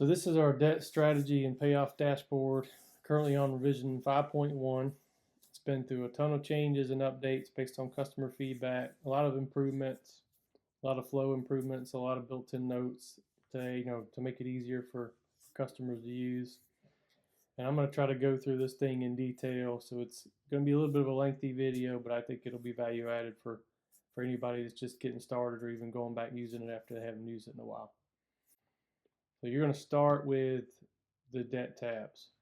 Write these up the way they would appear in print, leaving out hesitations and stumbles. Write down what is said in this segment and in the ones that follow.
So this is our debt strategy and payoff dashboard, currently on revision 5.1. It's been through a ton of changes and updates based on customer feedback, a lot of improvements, a lot of flow improvements, a lot of built-in notes to make it easier for customers to use. And I'm going to try to go through this thing in detail, so it's going to be a little bit of a lengthy video, but I think it'll be value added for anybody that's just getting started or even going back using it after they haven't used it in a while. So you're going to start with the debt tabs.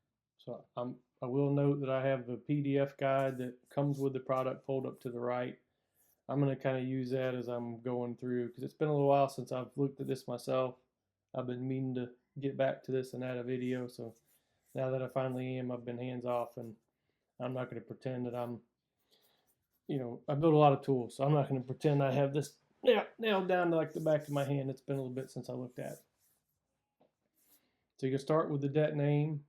So I will note that I have the PDF guide that comes with the product fold up to the right. I'm going to kind of use that as I'm going through, because it's been a little while since I've looked at this myself. I've been meaning to get back to this and add a video. So now that I finally am, I've been hands off, and I'm not going to pretend that I built a lot of tools, so I'm not going to pretend I have this nailed down to like the back of my hand. It's been a little bit since I looked at it. So you can start with the debt name.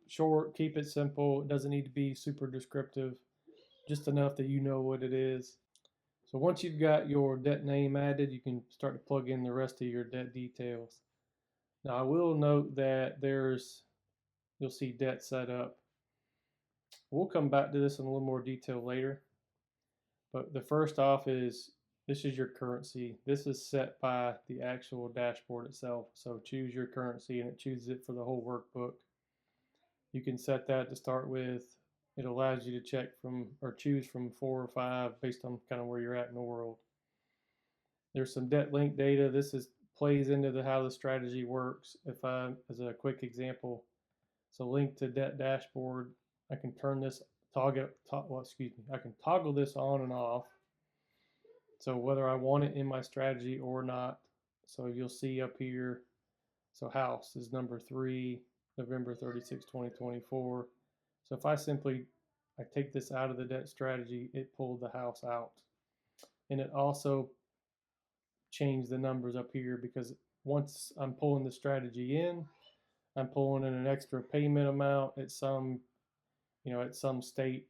Short, keep it simple. It doesn't need to be super descriptive, just enough that you know what it is. So once you've got your debt name added, you can start to plug in the rest of your debt details. Now I will note that you'll see debt setup. We'll come back to this in a little more detail later. But the first off is, this is your currency. This is set by the actual dashboard itself. So choose your currency, and it chooses it for the whole workbook. You can set that to start with. It allows you to check from or choose from 4 or 5 based on kind of where you're at in the world. There's some debt link data. This plays into how the strategy works. If I, as a quick example, so link to debt dashboard, I can turn this I can toggle this on and off. So whether I want it in my strategy or not. So you'll see up here, so house is number 3, November 36, 2024. So if I take this out of the debt strategy, it pulled the house out. And it also changed the numbers up here, because once I'm pulling the strategy in, I'm pulling in an extra payment amount at some state,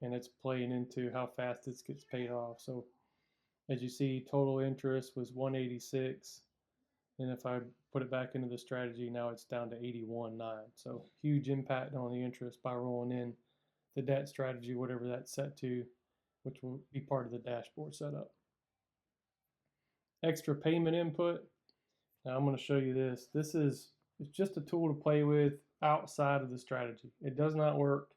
and it's playing into how fast this gets paid off. So as you see, total interest was 186, and if I put it back into the strategy, now it's down to 81.9. So huge impact on the interest by rolling in the debt strategy, whatever that's set to, which will be part of the dashboard setup. Extra payment input. Now I'm going to show you this. It's just a tool to play with outside of the strategy. It does not work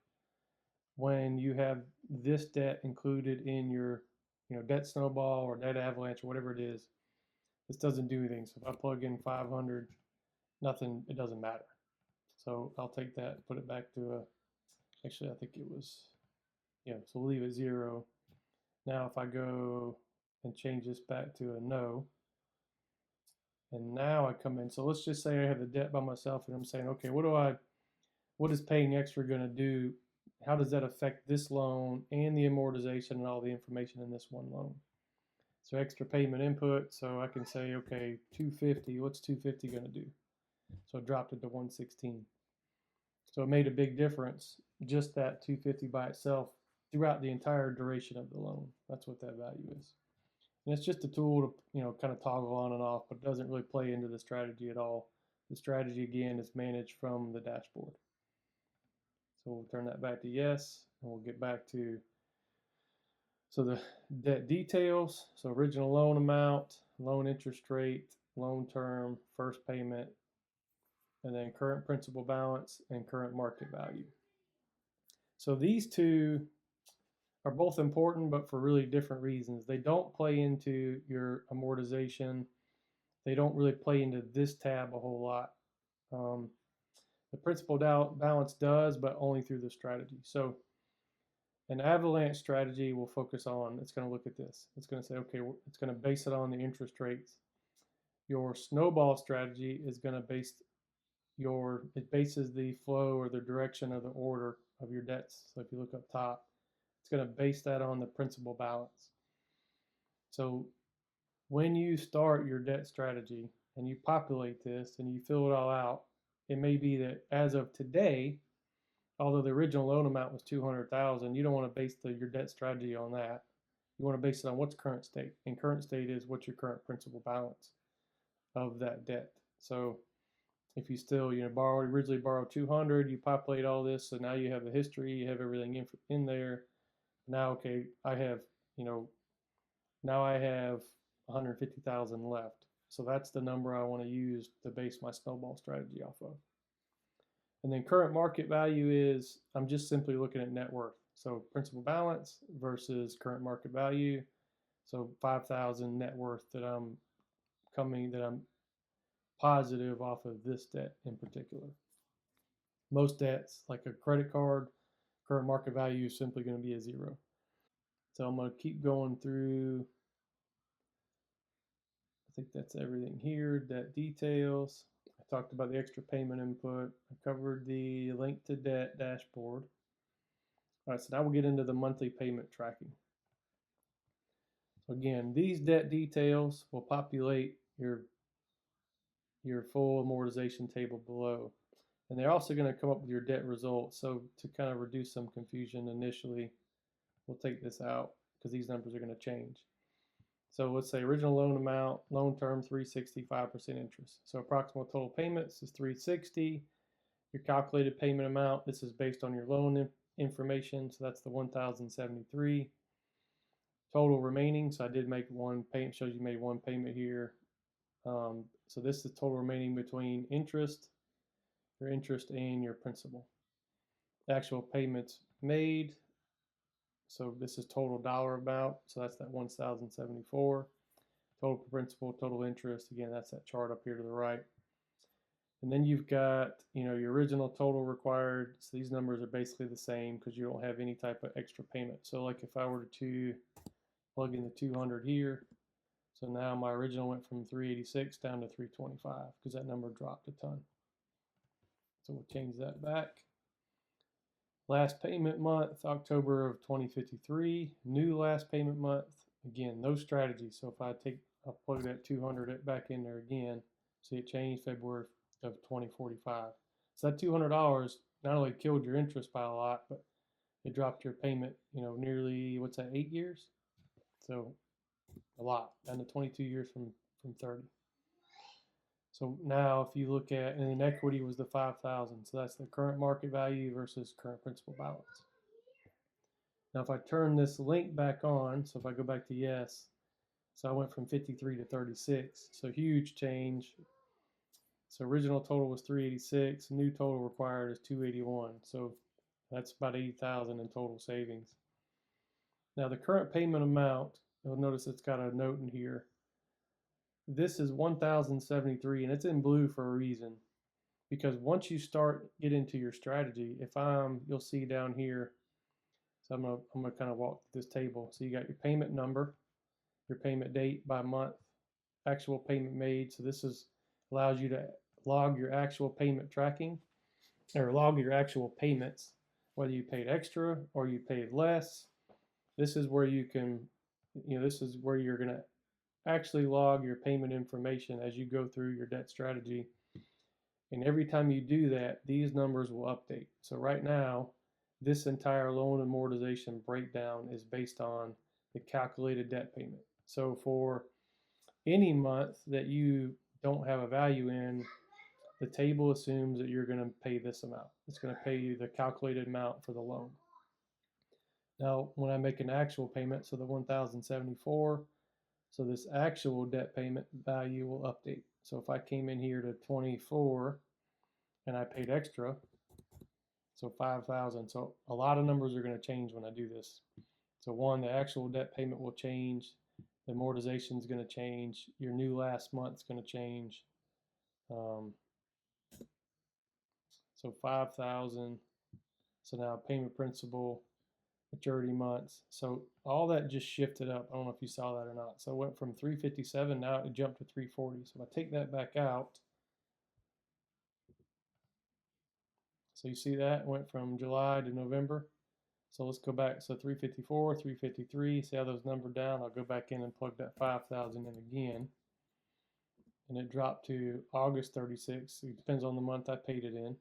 when you have this debt included in your debt Snowball or debt avalanche or whatever it is. This doesn't do anything. So if I plug in 500, nothing, it doesn't matter. So I'll take that, put it back to actually I think it was, so we'll leave it 0. Now if I go and change this back to a no, and now I come in, so let's just say I have the debt by myself, and I'm saying, okay, what is paying extra going to do? How does that affect this loan and the amortization and all the information in this one loan? So extra payment input, so I can say, okay, 250, what's 250 going to do? So it dropped it to 116. So it made a big difference, just that 250 by itself throughout the entire duration of the loan. That's what that value is. And it's just a tool to kind of toggle on and off, but it doesn't really play into the strategy at all. The strategy, again, is managed from the dashboard. So we'll turn that back to yes, and we'll get back to, so the debt details, so original loan amount, loan interest rate, loan term, first payment, and then current principal balance and current market value. So these two are both important, but for really different reasons. They don't play into your amortization. They don't really play into this tab a whole lot. The principal balance does, but only through the strategy. So an avalanche strategy will focus on, it's going to look at this. It's going to say, okay, it's going to base it on the interest rates. Your snowball strategy is going to it bases the flow or the direction of the order of your debts. So if you look up top, it's going to base that on the principal balance. So when you start your debt strategy and you populate this and you fill it all out, it may be that as of today, although the original loan amount was $200,000, you don't want to base your debt strategy on that. You want to base it on what's current state. And current state is what's your current principal balance of that debt. So If you still, originally borrowed 200, you populate all this, so now you have the history, you have everything in there. Now, okay, I have, you know, now I have 150,000 left. So that's the number I want to use to base my snowball strategy off of. And then current market value is, I'm just simply looking at net worth. So principal balance versus current market value. So 5,000 net worth that I'm positive off of this debt in particular. Most debts, like a credit card, current market value is simply going to be a 0. So I'm going to keep going through. I think that's everything here. Debt details. I talked about the extra payment input. I covered the link to debt dashboard. All right, so now we'll get into the monthly payment tracking. So again, these debt details will populate your full amortization table below. And they're also going to come up with your debt results. So to kind of reduce some confusion initially, we'll take this out because these numbers are going to change. So let's say original loan amount, loan term 360, 5% interest. So approximate total payments is 360. Your calculated payment amount, this is based on your loan information, so that's the 1,073. Total remaining, so I did make one payment, shows you made one payment here. So this is total remaining between your interest and your principal. Actual payments made, so this is total dollar amount, so that's that 1,074. Total principal, total interest, again, that's that chart up here to the right. And then you've got, your original total required. So these numbers are basically the same because you don't have any type of extra payment. So like if I were to plug in the 200 here, so now my original went from 386 down to 325 because that number dropped a ton. So we'll change that back. Last payment month, October of 2053. New last payment month. Again, no strategy. So if I'll plug that 200 back in there again. See, it changed February of 2045. So that $200 not only killed your interest by a lot, but it dropped your payment, nearly, 8 years? So a lot, down to 22 years from 30. So now if you look at, and then equity was the 5,000. So that's the current market value versus current principal balance. Now if I turn this link back on, so if I go back to yes, so I went from 53 to 36. So huge change. So original total was 386. New total required is 281. So that's about 80,000 in total savings. Now the current payment amount, you'll notice it's got a note in here. This is 1,073, and it's in blue for a reason. Because once you get into your strategy, you'll see down here. So I'm gonna kind of walk through this table. So you got your payment number, your payment date by month, actual payment made. So this allows you to log your actual payment tracking, or log your actual payments, whether you paid extra or you paid less. This is where you can, this is where you're going to actually log your payment information as you go through your debt strategy. And every time you do that, these numbers will update. So right now, this entire loan amortization breakdown is based on the calculated debt payment. So for any month that you don't have a value in, the table assumes that you're going to pay this amount. It's going to pay you the calculated amount for the loan. Now, when I make an actual payment, so the 1,074, so this actual debt payment value will update. So if I came in here to 24 and I paid extra, so 5,000. So a lot of numbers are going to change when I do this. So one, the actual debt payment will change. The amortization is going to change. Your new last month is going to change. So 5,000. So now payment principal, maturity months. So all that just shifted up. I don't know if you saw that or not. So it went from 357, now it jumped to 340. So if I take that back out, so you see that it went from July to November. So let's go back. So 354, 353, see how those numbered down? I'll go back in and plug that 5,000 in again. And it dropped to August 36. It depends on the month I paid it in,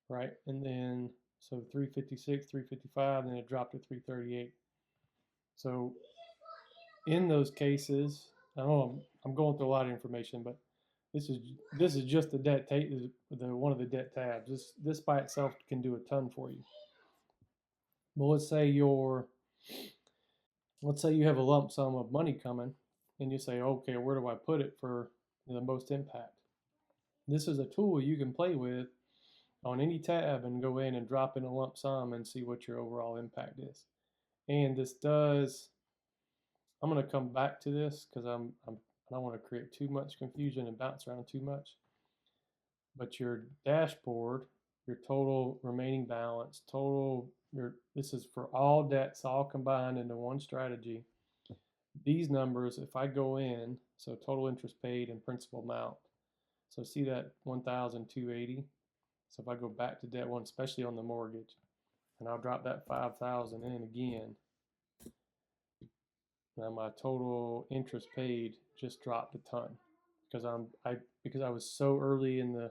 right? And then, so 356, 355, then it dropped to 338. So in those cases, I don't know, I'm going through a lot of information, but This is just the debt the one of the debt tabs. This by itself can do a ton for you. But let's say you have a lump sum of money coming, and you say, okay, where do I put it for the most impact? This is a tool you can play with on any tab and go in and drop in a lump sum and see what your overall impact is. And this does, I'm going to come back to this because I don't want to create too much confusion and bounce around too much. But your dashboard, your total remaining balance, this is for all debts, all combined into one strategy. These numbers, if I go in, so total interest paid and principal amount. So see that 1,280. So if I go back to debt one, especially on the mortgage, and I'll drop that 5,000 in again. Now my total interest paid just dropped a ton because I was so early in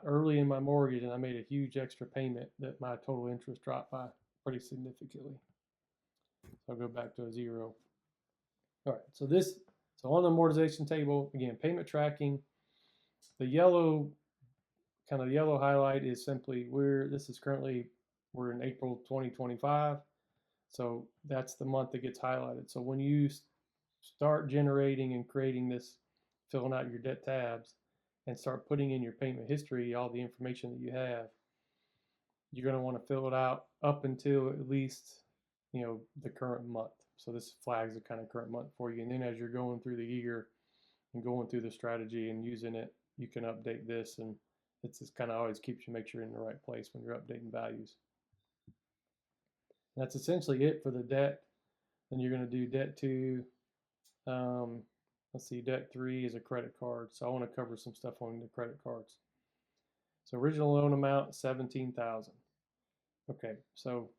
early in my mortgage, and I made a huge extra payment that my total interest dropped by pretty significantly. So I'll go back to a 0. All right, so on the amortization table, again, payment tracking, the yellow highlight is simply we're in April 2025. So that's the month that gets highlighted. So when you start generating and creating this, filling out your debt tabs and start putting in your payment history, all the information that you have, you're going to want to fill it out up until at least, the current month. So this flags the kind of current month for you. And then as you're going through the year and going through the strategy and using it, you can update this, and it's just kind of always make sure you're in the right place when you're updating values. And that's essentially it for the debt. Then you're going to do debt 2. Let's see, debt 3 is a credit card. So I want to cover some stuff on the credit cards. So original loan amount, $17,000. Okay, so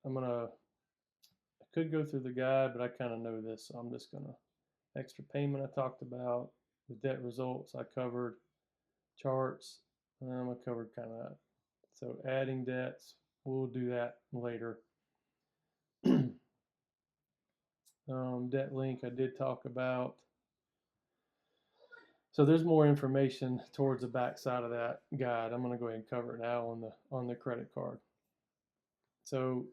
I could go through the guide, but I kind of know this, so I'm just gonna, extra payment I talked about, the debt results I covered, charts, I covered kind of that. So adding debts, we'll do that later. Debt link I did talk about. So there's more information towards the back side of that guide. I'm going to go ahead and cover it now on the credit card. So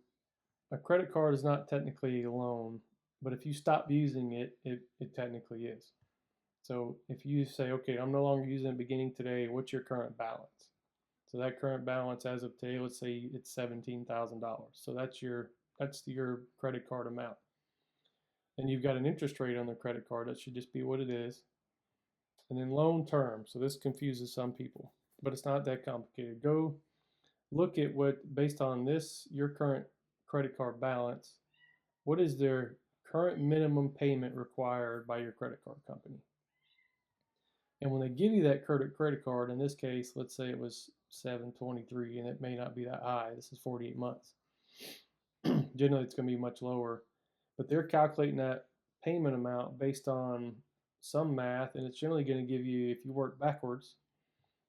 a credit card is not technically a loan, but if you stop using it, it technically is. So if you say, okay, I'm no longer using it beginning today, what's your current balance? So that current balance as of today, let's say it's $17,000. So that's your credit card amount. And you've got an interest rate on the credit card. That should just be what it is. And then loan term. So this confuses some people, but it's not that complicated. Go look at based on your current credit card balance, what is their current minimum payment required by your credit card company? And when they give you that credit card, in this case, let's say it was $723, and it may not be that high. This is 48 months. Generally, it's going to be much lower, but they're calculating that payment amount based on some math, and it's generally going to give you, if you work backwards,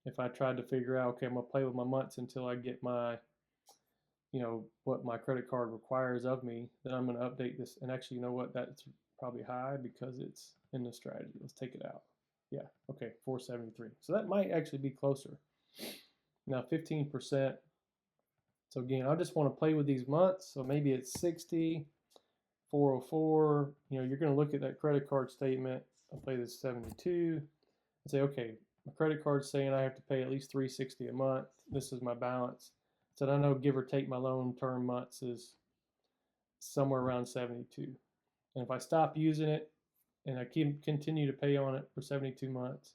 if I tried to figure out, okay, I'm going to play with my months until I get my, what my credit card requires of me, then I'm going to update this. And actually, you know what? That's probably high because it's in the strategy. Let's take it out. Yeah, okay, 473. So that might actually be closer. Now 15%. So again, I just want to play with these months. So maybe it's 60, 404. You're going to look at that credit card statement. I'll play this 72 and say, okay, my credit card's saying I have to pay at least $360 a month. This is my balance. So I know, give or take, my loan term months is somewhere around 72. And if I stop using it and I continue to pay on it for 72 months,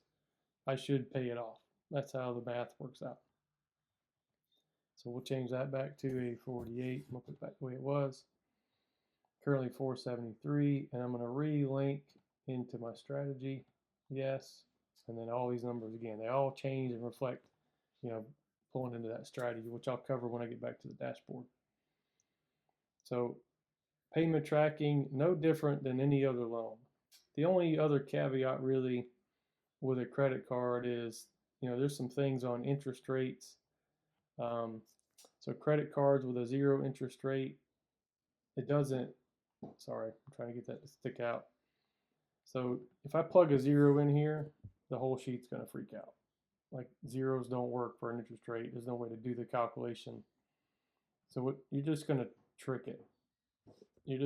I should pay it off. That's how the math works out. So we'll change that back to a 48. I'm going to put it back the way it was. Currently 473, and I'm going to relink into my strategy. Yes. And then all these numbers again, they all change and reflect, pulling into that strategy, which I'll cover when I get back to the dashboard. So payment tracking, no different than any other loan. The only other caveat really with a credit card is, there's some things on interest rates. So credit cards with a 0 interest rate, it doesn't, sorry, I'm trying to get that to stick out. So if I plug a 0 in here, the whole sheet's going to freak out. Like zeros don't work for an interest rate. There's no way to do the calculation. So what you're just going to trick it. You're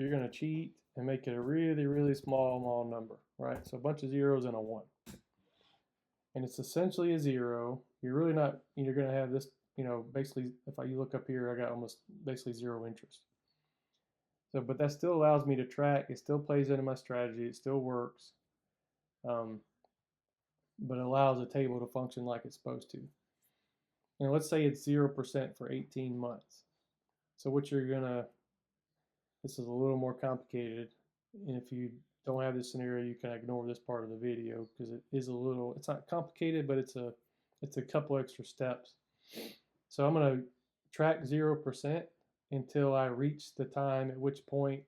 gonna cheat and make it a really, really small number, right? So a bunch of zeros and a 1. And it's essentially a 0. You're really not, you're gonna have this, basically, if you look up here, I got almost basically 0 interest. So, but that still allows me to track. It still plays into my strategy. It still works. But it allows a table to function like it's supposed to. And let's say it's 0% for 18 months. So what you're gonna, this is a little more complicated. And if you don't have this scenario, you can ignore this part of the video because it is a little, it's not complicated, but it's a couple extra steps. So I'm gonna track 0% until I reach the time at which point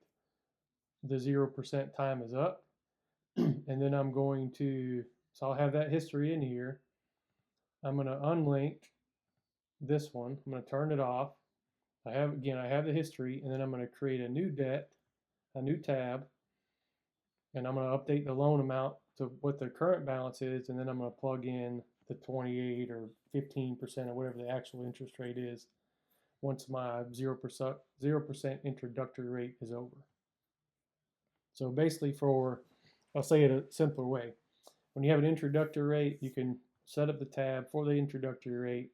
the 0% time is up. And then I'm going to, so I'll have that history in here. I'm going to unlink this one. I'm going to turn it off. I have the history, and then I'm going to create a new debt, a new tab, and I'm going to update the loan amount to what the current balance is, and then I'm going to plug in the 28 or 15% or whatever the actual interest rate is once my 0% introductory rate is over. So basically I'll say it a simpler way. When you have an introductory rate, you can set up the tab for the introductory rate,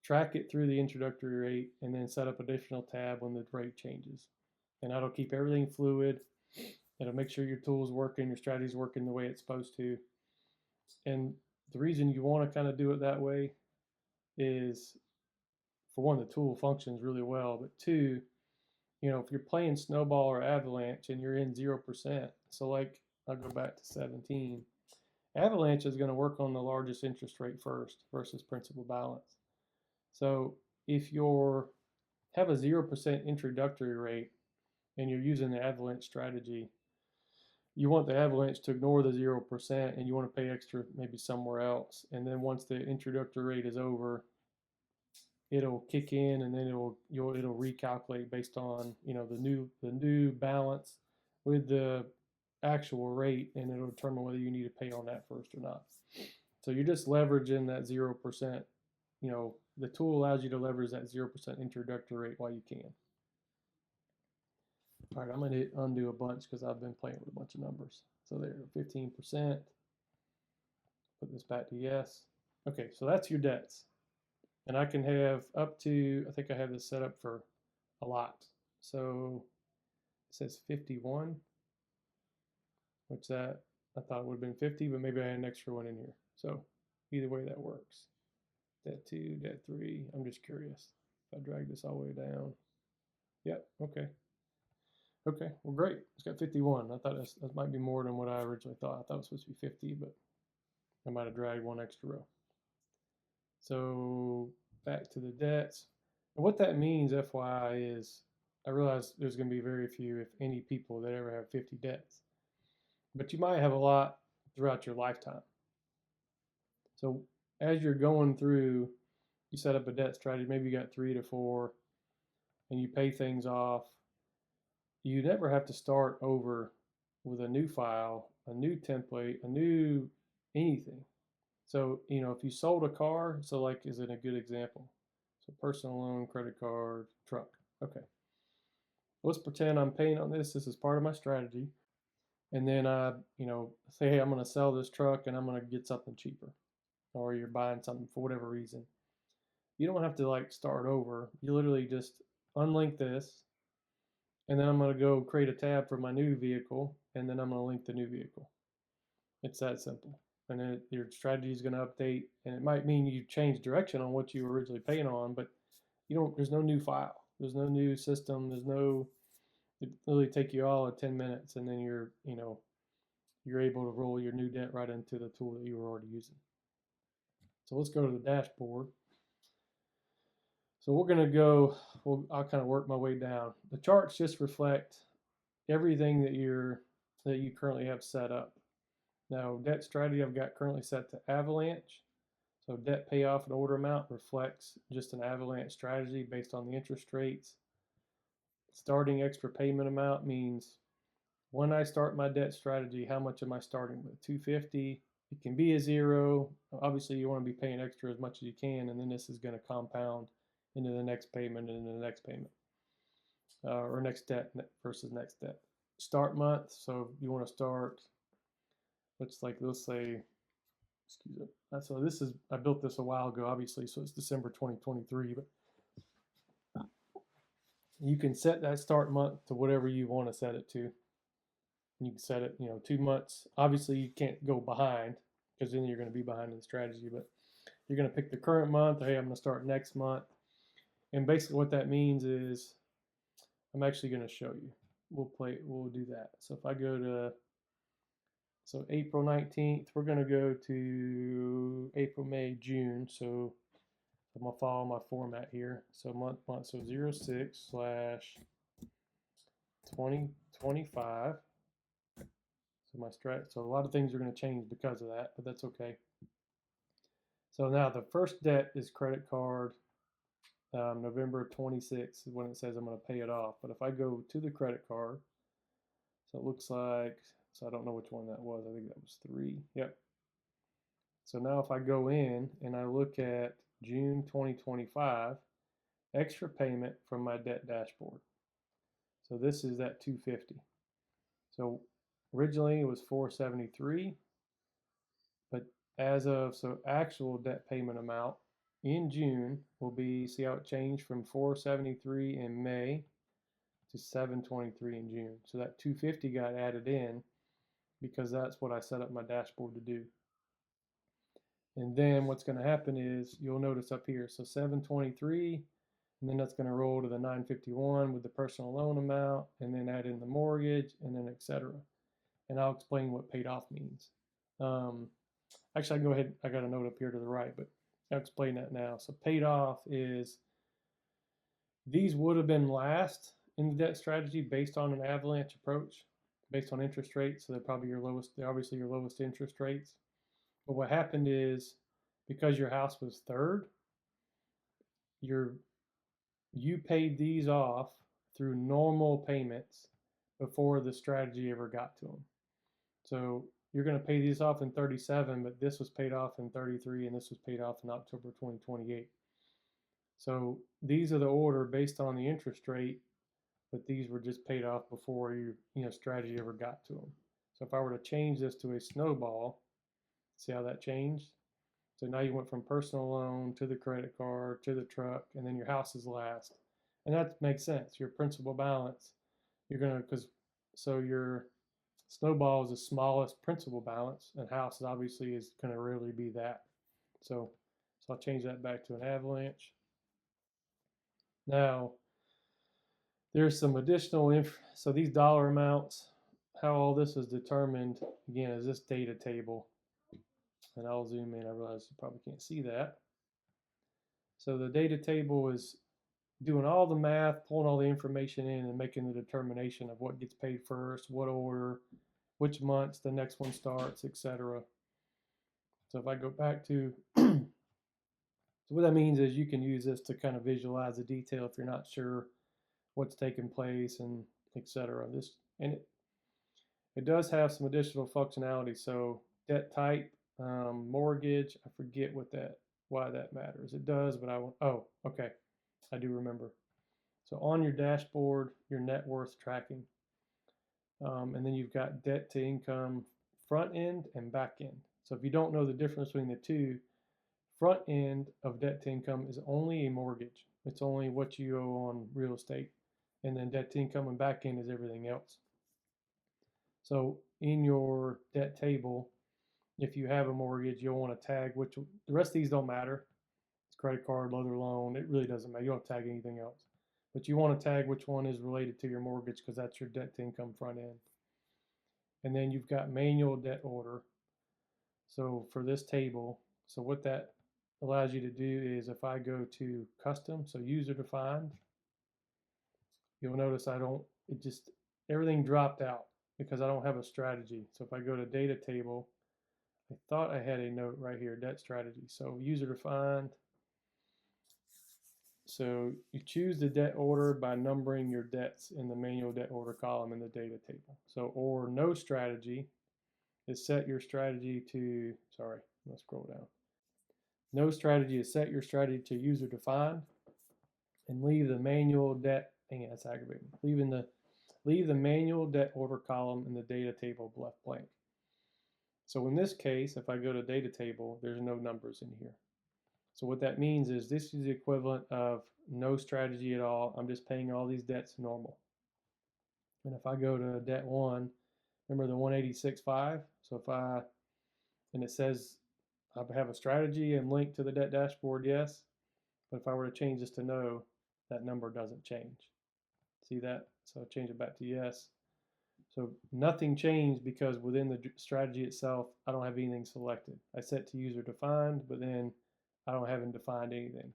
track it through the introductory rate, and then set up additional tab when the rate changes. And that'll keep everything fluid. It'll make sure your tool's working, your strategy's working the way it's supposed to. And the reason you want to kind of do it that way is, for one, the tool functions really well, but two, if you're playing Snowball or Avalanche and you're in 0%, so like I'll go back to 17, Avalanche is going to work on the largest interest rate first versus principal balance. So if you have a 0% introductory rate and you're using the Avalanche strategy, you want the Avalanche to ignore the 0% and you want to pay extra maybe somewhere else. And then once the introductory rate is over, it'll kick in and then it'll recalculate based on the new balance with the actual rate, and it'll determine whether you need to pay on that first or not. So you're just leveraging that 0%. The tool allows you to leverage that 0% introductory rate while you can. All right, I'm going to hit undo a bunch because I've been playing with a bunch of numbers. So there, 15%. Put this back to yes. Okay, so that's your debts. And I can have up to, I think I have this set up for a lot. So it says 51, which I thought it would have been 50, but maybe I had an extra one in here. So either way that works. Debt 2, debt 3, I'm just curious. If I drag this all the way down. Yep, okay. Okay, well great, it's got 51. I thought that might be more than what I originally thought. I thought it was supposed to be 50, but I might have dragged one extra row. So back to the debts. And what that means, FYI, is I realize there's going to be very few, if any, people that ever have 50 debts. But you might have a lot throughout your lifetime. So as you're going through, you set up a debt strategy, maybe you got 3 to 4, and you pay things off. You never have to start over with a new file, a new template, a new anything. So, if you sold a car, so like, is it a good example? So personal loan, credit card, truck. Okay. Let's pretend I'm paying on this. This is part of my strategy. And then I, say, hey, I'm going to sell this truck and I'm going to get something cheaper. Or you're buying something for whatever reason. You don't have to start over. You literally just unlink this. And then I'm going to go create a tab for my new vehicle. And then I'm going to link the new vehicle. It's that simple. And then your strategy is going to update, and it might mean you change direction on what you were originally paying on, but there's no new file, there's no new system, it literally take you all of 10 minutes, and then you're able to roll your new debt right into the tool that you were already using. So let's go to the dashboard. So we're going to go, I'll kind of work my way down. The charts just reflect everything that you currently have set up. Now, debt strategy I've got currently set to avalanche. So debt payoff and order amount reflects just an avalanche strategy based on the interest rates. Starting extra payment amount means when I start my debt strategy, how much am I starting with? 250. It can be a zero. Obviously, you want to be paying extra as much as you can, and then this is going to compound into the next payment and the next payment, or next debt versus next debt. Start month. So you want to start. Let's say, excuse me. So this is, I built this a while ago, obviously, so it's December 2023, but you can set that start month to whatever you want to set it to. You can set it, 2 months. Obviously, you can't go behind because then you're going to be behind in the strategy, but you're going to pick the current month. Hey, I'm going to start next month. And basically what that means is, I'm actually going to show you. We'll do that. So if I go to, so April 19th, we're going to go to April, May, June. So I'm going to follow my format here. So month, so 06/2025. So a lot of things are going to change because of that, but that's okay. So now the first debt is credit card. November 26th is when it says I'm going to pay it off. But if I go to the credit card, so it looks like, so I don't know which one that was. I think that was 3. Yep. So now if I go in and I look at June 2025, extra payment from my debt dashboard. So this is that 250. So originally it was 473, but so actual debt payment amount in June will be, see how it changed from 473 in May to 723 in June. So that 250 got added in because that's what I set up my dashboard to do. And then what's going to happen is, you'll notice up here, so 723, and then that's going to roll to the 951 with the personal loan amount, and then add in the mortgage, and then etc. And I'll explain what paid off means. Actually, I can go ahead. I got a note up here to the right, but I'll explain that now. So paid off is, these would have been last in the debt strategy based on an avalanche approach, based on interest rates. So they're probably they're obviously your lowest interest rates. But what happened is, because your house was third, you paid these off through normal payments before the strategy ever got to them. So you're going to pay these off in 37, but this was paid off in 33, and this was paid off in October 2028. So these are the order based on the interest rate, but these were just paid off before your strategy ever got to them. So if I were to change this to a snowball, see how that changed? So now you went from personal loan to the credit card to the truck, and then your house is last. And that makes sense. Your principal balance, so your snowball is the smallest principal balance, and house obviously is going to really be that. So I'll change that back to an avalanche. Now, there's some additional so these dollar amounts, how all this is determined, again, is this data table. And I'll zoom in. I realize you probably can't see that. So the data table is doing all the math, pulling all the information in, and making the determination of what gets paid first, what order, which months the next one starts, etc. So if I go back to, so what that means is you can use this to kind of visualize the detail if you're not sure what's taking place, and etc. It does have some additional functionality. So debt type, mortgage, I forget why that matters. It does, but oh, okay, I do remember. So on your dashboard, your net worth tracking, and then you've got debt to income front end and back end. So if you don't know the difference between the two, front end of debt to income is only a mortgage. It's only what you owe on real estate. And then debt to income and back end is everything else. So in your debt table, if you have a mortgage, you'll want to tag the rest of these don't matter. It's credit card, other loan, it really doesn't matter. You don't tag anything else. But you want to tag which one is related to your mortgage, because that's your debt to income front end. And then you've got manual debt order. So for this table, so what that allows you to do is, if I go to custom, so user defined, you'll notice everything dropped out because I don't have a strategy. So if I go to data table, I thought I had a note right here, debt strategy. So user defined. So you choose the debt order by numbering your debts in the manual debt order column in the data table. So, or no strategy is set your strategy to, sorry, let's scroll down. No strategy is set your strategy to user defined and leave the manual debt, dang it, that's aggravating. Leave the manual debt order column in the data table left blank. So in this case, if I go to data table, there's no numbers in here. So what that means is this is the equivalent of no strategy at all. I'm just paying all these debts normal. And if I go to debt one, remember the 186.5? So and it says I have a strategy and link to the debt dashboard, yes. But if I were to change this to no, that number doesn't change. See that? So I change it back to yes. So nothing changed because within the strategy itself, I don't have anything selected. I set to user defined, but then I don't have defined anything.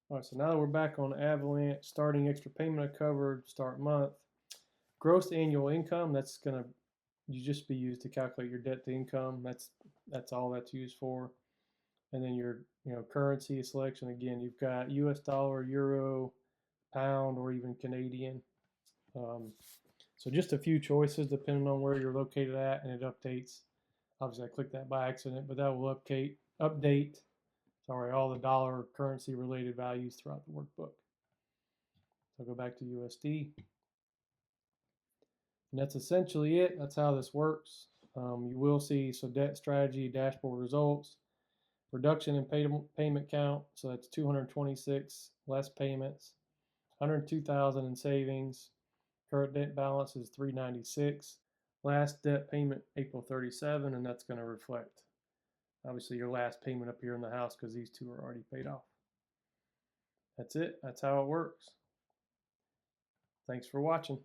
All right, so now that we're back on Avalanche, starting extra payment I covered, start month. Gross annual income, that's gonna just be used to calculate your debt to income. That's all that's used for. And then your currency selection, again, you've got US dollar, euro, pound, or even Canadian. So just a few choices depending on where you're located at, and it updates. Obviously, I clicked that by accident, but that will update all the dollar currency related values throughout the workbook. So go back to USD. And that's essentially it. That's how this works. You will see, so debt strategy, dashboard results, reduction in payment count. So that's 226 less payments, 102,000 in savings. Current debt balance is 396. Last debt payment April 37, and that's going to reflect obviously your last payment up here in the house because these two are already paid off. That's it. That's how it works. Thanks for watching.